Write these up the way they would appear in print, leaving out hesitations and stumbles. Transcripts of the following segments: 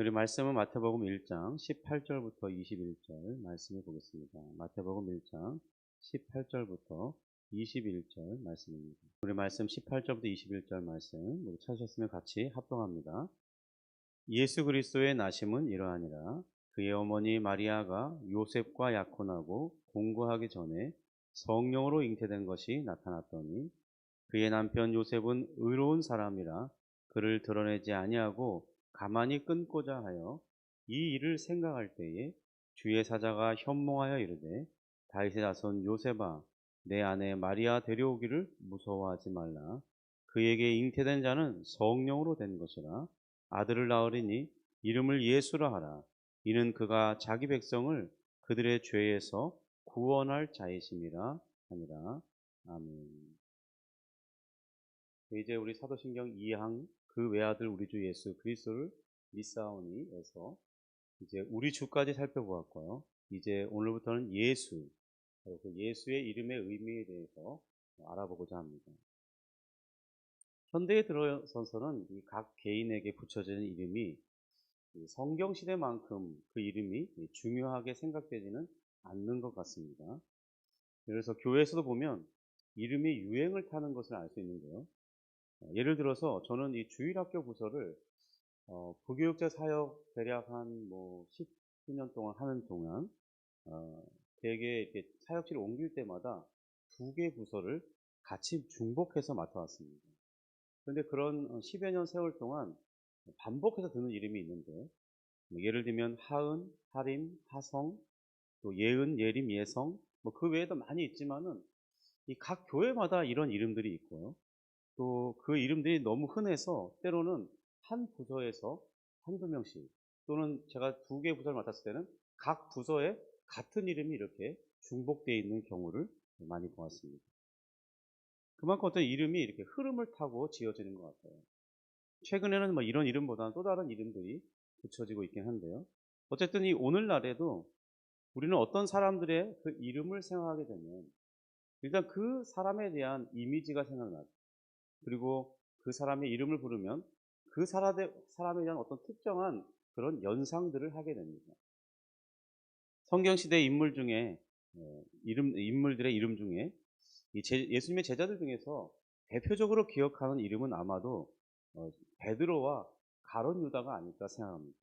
우리 말씀은 마태복음 1장 18절부터 21절 말씀을 보겠습니다. 마태복음 1장 18절부터 21절 말씀입니다. 우리 말씀 18절부터 21절 말씀 우리 찾으셨으면 같이 합동합니다. 예수 그리스도의 나심은 이러하니라. 그의 어머니 마리아가 요셉과 약혼하고 공고하기 전에 성령으로 잉태된 것이 나타났더니 그의 남편 요셉은 의로운 사람이라 그를 드러내지 아니하고 가만히 끊고자 하여 이 일을 생각할 때에 주의 사자가 현몽하여 이르되 다윗의 자손 요셉아 내 아내 마리아 데려오기를 무서워하지 말라. 그에게 잉태된 자는 성령으로 된 것이라. 아들을 낳으리니 이름을 예수라 하라. 이는 그가 자기 백성을 그들의 죄에서 구원할 자이심이라 하니라. 아멘. 이제 우리 사도신경 2장 그 외아들 우리 주 예수 그리스도를 믿사오니에서 이제 우리 주까지 살펴보았고요. 이제 오늘부터는 예수, 그 예수의 이름의 의미에 대해서 알아보고자 합니다. 현대에 들어서서는 이 각 개인에게 붙여지는 이름이 성경 시대만큼 그 이름이 중요하게 생각되지는 않는 것 같습니다. 그래서 교회에서도 보면 이름이 유행을 타는 것을 알 수 있는데요. 예를 들어서 저는 이 주일학교 부서를 부교육자 사역 대략 한 뭐 10년 동안 하는 동안 어, 되게 이렇게 사역지를 옮길 때마다 두 개 부서를 같이 중복해서 맡아왔습니다. 그런데 그런 10여 년 세월 동안 반복해서 듣는 이름이 있는데 뭐 예를 들면 하은, 하림, 하성, 또 예은, 예림, 예성 뭐 그 외에도 많이 있지만은 이 각 교회마다 이런 이름들이 있고요. 또 그 이름들이 너무 흔해서 때로는 한 부서에서 한두 명씩 또는 제가 두 개 부서를 맡았을 때는 각 부서에 같은 이름이 이렇게 중복되어 있는 경우를 많이 보았습니다. 그만큼 어떤 이름이 이렇게 흐름을 타고 지어지는 것 같아요. 최근에는 뭐 이런 이름보다는 또 다른 이름들이 붙여지고 있긴 한데요. 어쨌든 이 오늘날에도 우리는 어떤 사람들의 그 이름을 생각하게 되면 일단 그 사람에 대한 이미지가 생각나죠. 그리고 그 사람의 이름을 부르면 그 사람에 대한 어떤 특정한 그런 연상들을 하게 됩니다. 성경시대 인물 중에 인물들의 이름 중에 예수님의 제자들 중에서 대표적으로 기억하는 이름은 아마도 베드로와 가룟 유다가 아닐까 생각합니다.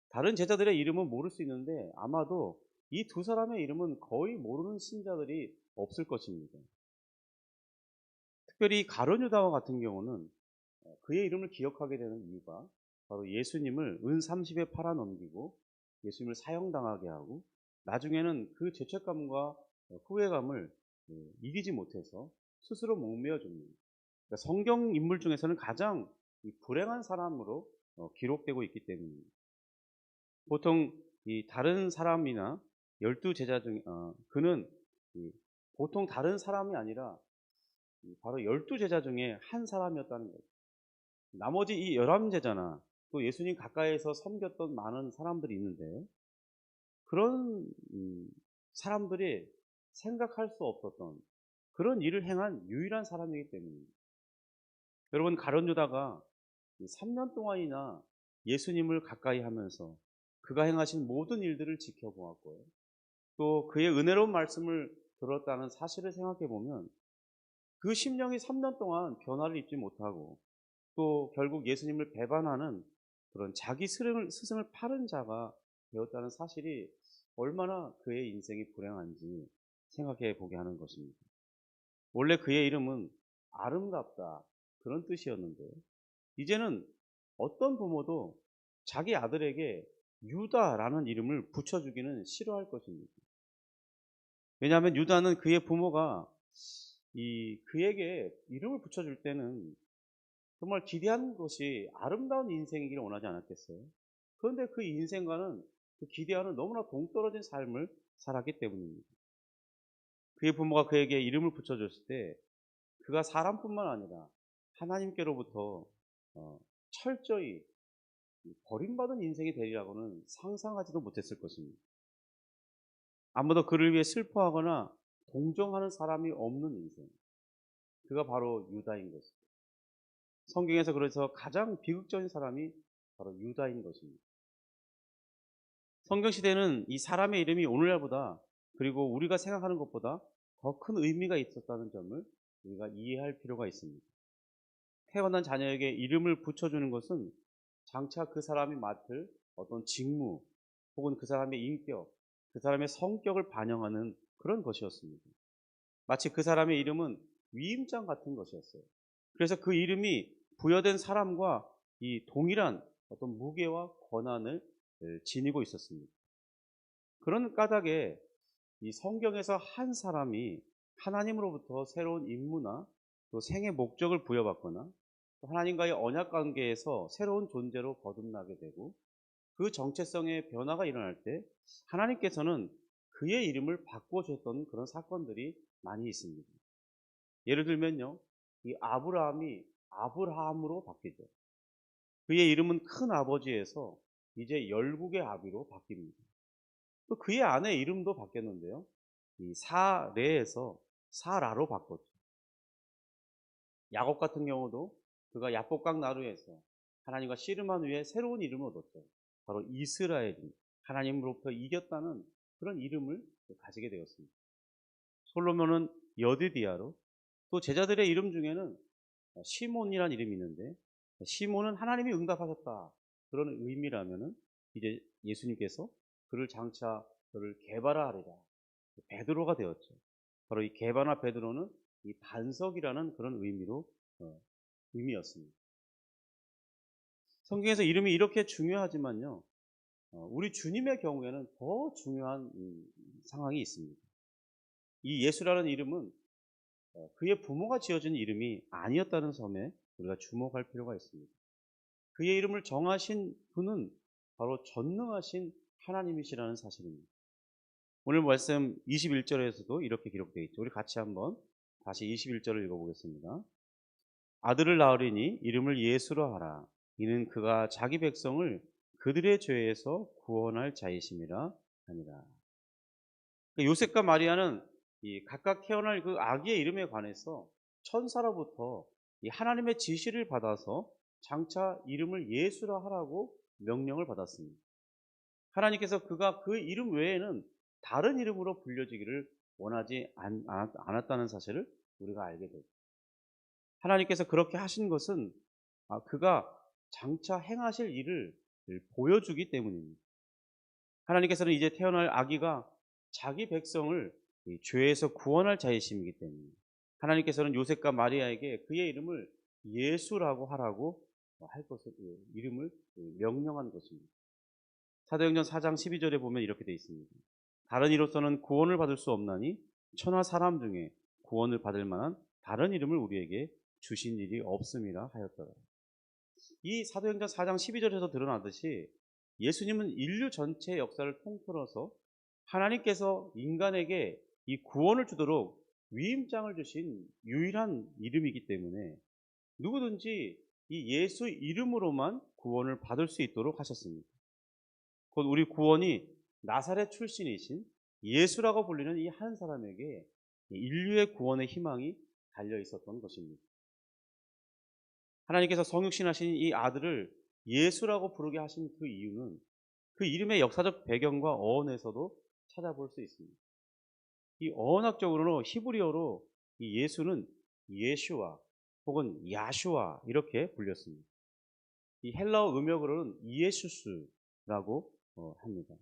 다른 제자들의 이름은 모를 수 있는데 아마도 이 두 사람의 이름은 거의 모르는 신자들이 없을 것입니다. 특별히 가룟 유다와 같은 경우는 그의 이름을 기억하게 되는 이유가 바로 예수님을 은 30에 팔아넘기고 예수님을 사형당하게 하고 나중에는 그 죄책감과 후회감을 이기지 못해서 스스로 목매어 줍니다. 그러니까 성경 인물 중에서는 가장 불행한 사람으로 기록되고 있기 때문입니다. 보통 이 다른 사람이나 12제자 중 그는 보통 다른 사람이 아니라 바로 12제자 중에 한 사람이었다는 거죠. 나머지 이 11제자나 또 예수님 가까이에서 섬겼던 많은 사람들이 있는데 그런 사람들이 생각할 수 없었던 그런 일을 행한 유일한 사람이기 때문입니다. 여러분 가룟 유다가 3년 동안이나 예수님을 가까이 하면서 그가 행하신 모든 일들을 지켜보았고요. 또 그의 은혜로운 말씀을 들었다는 사실을 생각해 보면 그 심령이 3년 동안 변화를 입지 못하고 또 결국 예수님을 배반하는 그런 자기 스승을 파는 자가 되었다는 사실이 얼마나 그의 인생이 불행한지 생각해 보게 하는 것입니다. 원래 그의 이름은 아름답다 그런 뜻이었는데 이제는 어떤 부모도 자기 아들에게 유다라는 이름을 붙여주기는 싫어할 것입니다. 왜냐하면 유다는 그의 부모가 그에게 이름을 붙여줄 때는 정말 기대한 것이 아름다운 인생이기를 원하지 않았겠어요? 그런데 그 인생과는 그 기대와는 너무나 동떨어진 삶을 살았기 때문입니다. 그의 부모가 그에게 이름을 붙여줬을 때 그가 사람뿐만 아니라 하나님께로부터 철저히 버림받은 인생이 되리라고는 상상하지도 못했을 것입니다. 아무도 그를 위해 슬퍼하거나 동정하는 사람이 없는 인생. 그가 바로 유다인 것입니다. 성경에서 그래서 가장 비극적인 사람이 바로 유다인 것입니다. 성경 시대는 이 사람의 이름이 오늘날보다, 그리고 우리가 생각하는 것보다 더 큰 의미가 있었다는 점을 우리가 이해할 필요가 있습니다. 태어난 자녀에게 이름을 붙여주는 것은 장차 그 사람이 맡을 어떤 직무, 혹은 그 사람의 인격, 그 사람의 성격을 반영하는 그런 것이었습니다. 마치 그 사람의 이름은 위임장 같은 것이었어요. 그래서 그 이름이 부여된 사람과 이 동일한 어떤 무게와 권한을 지니고 있었습니다. 그런 까닭에 이 성경에서 한 사람이 하나님으로부터 새로운 임무나 또 생의 목적을 부여받거나 또 하나님과의 언약 관계에서 새로운 존재로 거듭나게 되고, 그 정체성의 변화가 일어날 때 하나님께서는 그의 이름을 바꿔주셨던 그런 사건들이 많이 있습니다. 예를 들면요, 이 아브라함이 아브라함으로 바뀌죠. 그의 이름은 큰 아버지에서 이제 열국의 아비로 바뀝니다. 또 그의 아내 이름도 바뀌었는데요, 이 사레에서 사라로 바꿨죠. 야곱 같은 경우도 그가 야복강 나루에서 하나님과 씨름한 후에 새로운 이름을 얻었죠. 바로 이스라엘이, 하나님으로부터 이겼다는 그런 이름을 가지게 되었습니다. 솔로몬은 여드디아로, 또 제자들의 이름 중에는 시몬이라는 이름이 있는데, 시몬은 하나님이 응답하셨다 그런 의미라면은 이제 예수님께서 그를 장차 그를 게바라하리라, 베드로가 되었죠. 바로 이 게바나 베드로는 이 반석이라는 그런 의미였습니다. 성경에서 이름이 이렇게 중요하지만요, 우리 주님의 경우에는 더 중요한 상황이 있습니다. 이 예수라는 이름은 그의 부모가 지어준 이름이 아니었다는 점에 우리가 주목할 필요가 있습니다. 그의 이름을 정하신 분은 바로 전능하신 하나님이시라는 사실입니다. 오늘 말씀 21절에서도 이렇게 기록되어 있죠. 우리 같이 한번 다시 21절을 읽어보겠습니다. 아들을 낳으리니 이름을 예수로 하라. 이는 그가 자기 백성을 그들의 죄에서 구원할 자이심이라 하니라. 요셉과 마리아는 이 각각 태어날 그 아기의 이름에 관해서 천사로부터 이 하나님의 지시를 받아서 장차 이름을 예수라 하라고 명령을 받았습니다. 하나님께서 그가 그 이름 외에는 다른 이름으로 불려지기를 원하지 않았다는 사실을 우리가 알게 되죠. 하나님께서 그렇게 하신 것은 그가 장차 행하실 일을 보여주기 때문입니다. 하나님께서는 이제 태어날 아기가 자기 백성을 이 죄에서 구원할 자이심이기 때문에 하나님께서는 요셉과 마리아에게 그의 이름을 예수라고 하라고 할 것을, 이름을 명령한 것입니다. 사도행전 4장 12절에 보면 이렇게 되어 있습니다. 다른 이로서는 구원을 받을 수 없나니 천하 사람 중에 구원을 받을 만한 다른 이름을 우리에게 주신 일이 없음이라 하였더라. 이 사도행전 4장 12절에서 드러나듯이 예수님은 인류 전체의 역사를 통틀어서 하나님께서 인간에게 이 구원을 주도록 위임장을 주신 유일한 이름이기 때문에 누구든지 이 예수 이름으로만 구원을 받을 수 있도록 하셨습니다. 곧 우리 구원이 나사렛 출신이신 예수라고 불리는 이 한 사람에게 인류의 구원의 희망이 달려 있었던 것입니다. 하나님께서 성육신하신 이 아들을 예수라고 부르게 하신 그 이유는 그 이름의 역사적 배경과 어원에서도 찾아볼 수 있습니다. 이 어원학적으로는 히브리어로 이 예수는 예슈아 혹은 야슈아 이렇게 불렸습니다. 이 헬라어 음역으로는 이에수스라고 합니다.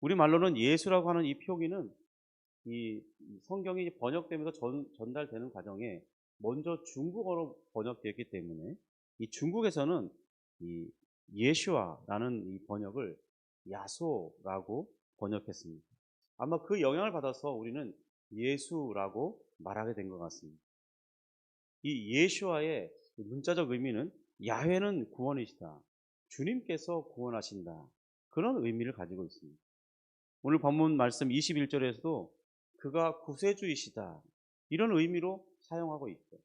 우리말로는 예수라고 하는 이 표기는 이 성경이 번역되면서 전달되는 과정에 먼저 중국어로 번역되었기 때문에 이 중국에서는 이 예슈아라는 이 번역을 야소라고 번역했습니다. 아마 그 영향을 받아서 우리는 예수라고 말하게 된 것 같습니다. 이 예슈아의 문자적 의미는 야훼는 구원이시다, 주님께서 구원하신다, 그런 의미를 가지고 있습니다. 오늘 본문 말씀 21절에서도 그가 구세주이시다, 이런 의미로 사용하고 있죠.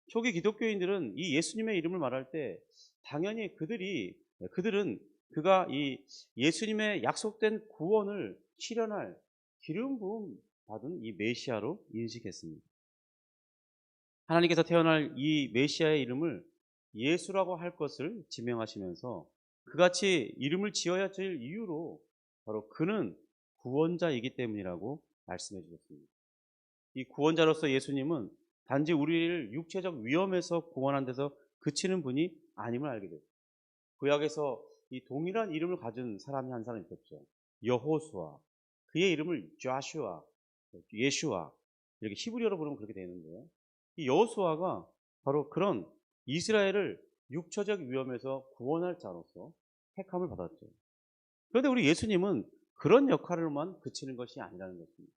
초기 기독교인들은 이 예수님의 이름을 말할 때 당연히 그들은 그가 이 예수님의 약속된 구원을 실현할 기름 부음 받은 이 메시아로 인식했습니다. 하나님께서 태어날 이 메시아의 이름을 예수라고 할 것을 지명하시면서 그같이 이름을 지어야 될 이유로 바로 그는 구원자이기 때문이라고 말씀해 주셨습니다. 이 구원자로서 예수님은 단지 우리를 육체적 위험에서 구원한 데서 그치는 분이 아님을 알게 됐습니다. 구약에서 이 동일한 이름을 가진 사람이 한 사람 있었죠. 여호수아. 그의 이름을 좌슈아, 예슈아 이렇게 히브리어로 부르면 그렇게 되는데요. 이 여호수아가 바로 그런 이스라엘을 육체적 위험에서 구원할 자로서 택함을 받았죠. 그런데 우리 예수님은 그런 역할로만 그치는 것이 아니라는 것입니다.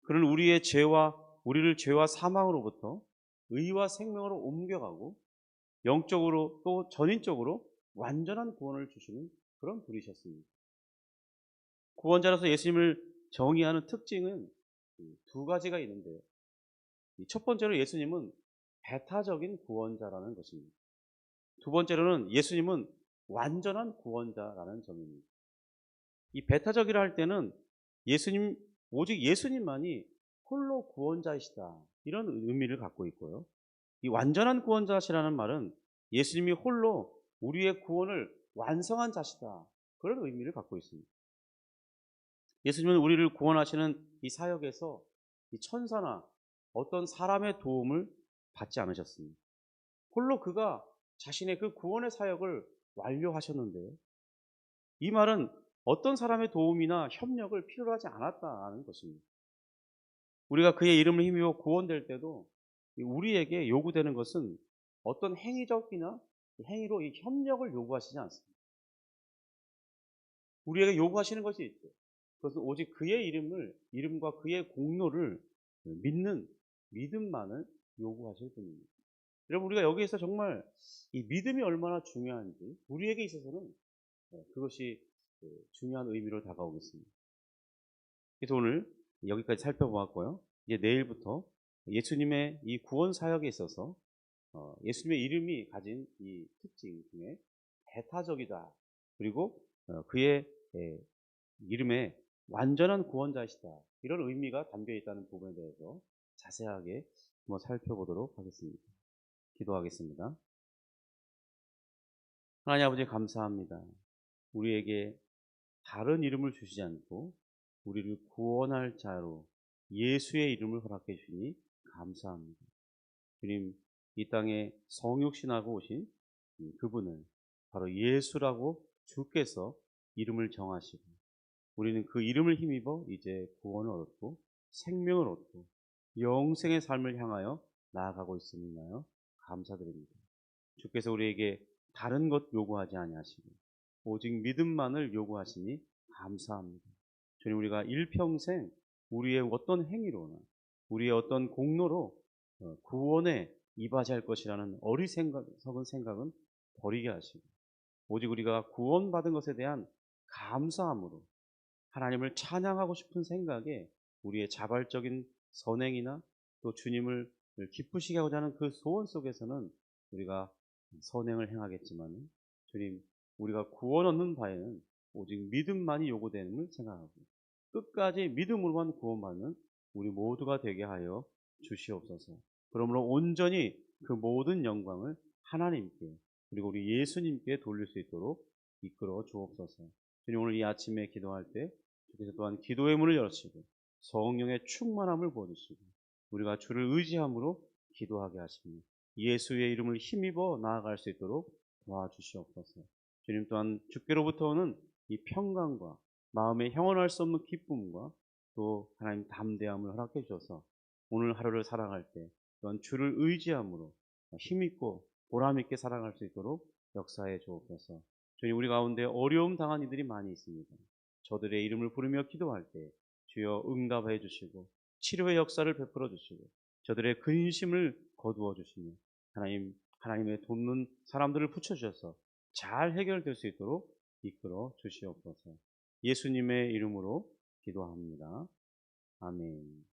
그는 우리를 죄와 사망으로부터 의와 생명으로 옮겨가고 영적으로 또 전인적으로 완전한 구원을 주시는 그런 분이셨습니다. 구원자로서 예수님을 정의하는 특징은 두 가지가 있는데요. 첫 번째로 예수님은 배타적인 구원자라는 것입니다. 두 번째로는 예수님은 완전한 구원자라는 점입니다. 이 배타적이라 할 때는 오직 예수님만이 홀로 구원자이시다. 이런 의미를 갖고 있고요. 이 완전한 구원자시라는 말은 예수님이 홀로 우리의 구원을 완성한 자시다. 그런 의미를 갖고 있습니다. 예수님은 우리를 구원하시는 이 사역에서 이 천사나 어떤 사람의 도움을 받지 않으셨습니다. 홀로 그가 자신의 그 구원의 사역을 완료하셨는데요. 이 말은 어떤 사람의 도움이나 협력을 필요로 하지 않았다는 것입니다. 우리가 그의 이름을 힘입어 구원될 때도 우리에게 요구되는 것은 어떤 행위적이나 행위로 이 협력을 요구하시지 않습니다. 우리에게 요구하시는 것이 있죠. 그것은 오직 그의 이름과 그의 공로를 믿는 믿음만을 요구하실 뿐입니다. 여러분, 우리가 여기에서 정말 이 믿음이 얼마나 중요한지 우리에게 있어서는 그것이 중요한 의미로 다가오겠습니다. 그래서 오늘 여기까지 살펴보았고요. 이제 내일부터 예수님의 이 구원 사역에 있어서 예수님의 이름이 가진 이 특징 중에 배타적이다. 그리고 그의 이름에 완전한 구원자이시다. 이런 의미가 담겨 있다는 부분에 대해서 자세하게 한번 살펴보도록 하겠습니다. 기도하겠습니다. 하나님 아버지 감사합니다. 우리에게 다른 이름을 주시지 않고 우리를 구원할 자로 예수의 이름을 허락해 주시니 감사합니다. 주님, 이 땅에 성육신하고 오신 그분을 바로 예수라고 주께서 이름을 정하시고 우리는 그 이름을 힘입어 이제 구원을 얻고 생명을 얻고 영생의 삶을 향하여 나아가고 있음이나요? 감사드립니다. 주께서 우리에게 다른 것 요구하지 아니하시고 오직 믿음만을 요구하시니 감사합니다. 주님, 우리가 일평생 우리의 어떤 행위로나 우리의 어떤 공로로 구원에 이바지할 것이라는 어리석은 생각은 버리게 하시고 오직 우리가 구원받은 것에 대한 감사함으로 하나님을 찬양하고 싶은 생각에 우리의 자발적인 선행이나 또 주님을 기쁘시게 하고자 하는 그 소원 속에서는 우리가 선행을 행하겠지만 주님, 우리가 구원 얻는 바에는 오직 믿음만이 요구됨을 생각하고 끝까지 믿음으로만 구원받는 우리 모두가 되게 하여 주시옵소서. 그러므로 온전히 그 모든 영광을 하나님께 그리고 우리 예수님께 돌릴 수 있도록 이끌어 주옵소서. 주님, 오늘 이 아침에 기도할 때 주께서 또한 기도의 문을 열으시고 성령의 충만함을 부어주시고 우리가 주를 의지함으로 기도하게 하시며 예수의 이름을 힘입어 나아갈 수 있도록 도와주시옵소서. 주님, 또한 주께로부터 오는 이 평강과 마음에 형언할 수 없는 기쁨과 또 하나님 담대함을 허락해 주셔서 오늘 하루를 살아갈 때 또한 주를 의지함으로 힘있고 보람있게 살아갈 수 있도록 역사해 주옵소서. 주님, 우리 가운데 어려움 당한 이들이 많이 있습니다. 저들의 이름을 부르며 기도할 때 주여 응답해 주시고 치료의 역사를 베풀어 주시고 저들의 근심을 거두어 주시며 하나님의 돕는 사람들을 붙여주셔서 잘 해결될 수 있도록 이끌어 주시옵소서. 예수님의 이름으로 기도합니다. 아멘.